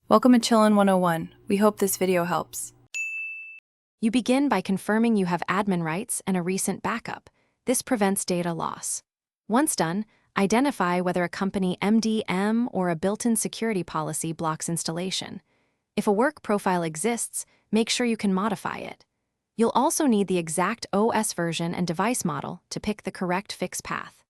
Welcome to Chillin' 101. We hope this video helps. You begin by confirming you have admin rights and a recent backup. This prevents data loss. Once done, identify whether a company MDM or a built-in security policy blocks installation. If a work profile exists, make sure you can modify it. You'll also need the exact OS version and device model to pick the correct fix path.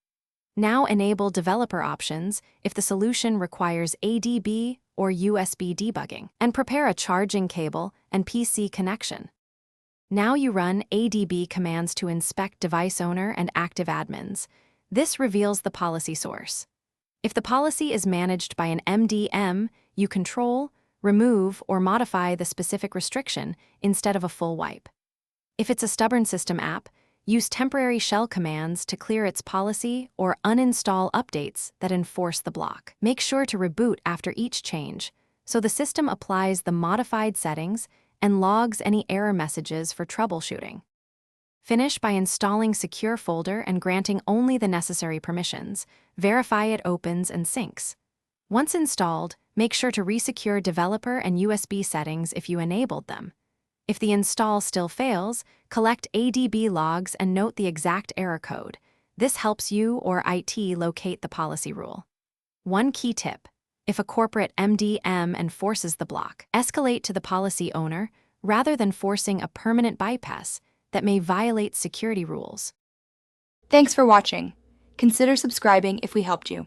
Now enable developer options if the solution requires ADB or USB debugging, and prepare a charging cable and PC connection. Now you run ADB commands to inspect device owner and active admins. This reveals the policy source. If the policy is managed by an MDM, you control, remove, or modify the specific restriction instead of a full wipe. If it's a stubborn system app, use temporary shell commands to clear its policy or uninstall updates that enforce the block. Make sure to reboot after each change, so the system applies the modified settings and logs any error messages for troubleshooting. Finish by installing Secure Folder and granting only the necessary permissions. Verify it opens and syncs. Once installed, make sure to resecure developer and USB settings if you enabled them. If the install still fails, collect ADB logs and note the exact error code. This helps you or IT locate the policy rule. One key tip: if a corporate MDM enforces the block, escalate to the policy owner rather than forcing a permanent bypass that may violate security rules. Thanks for watching. Consider subscribing if we helped you.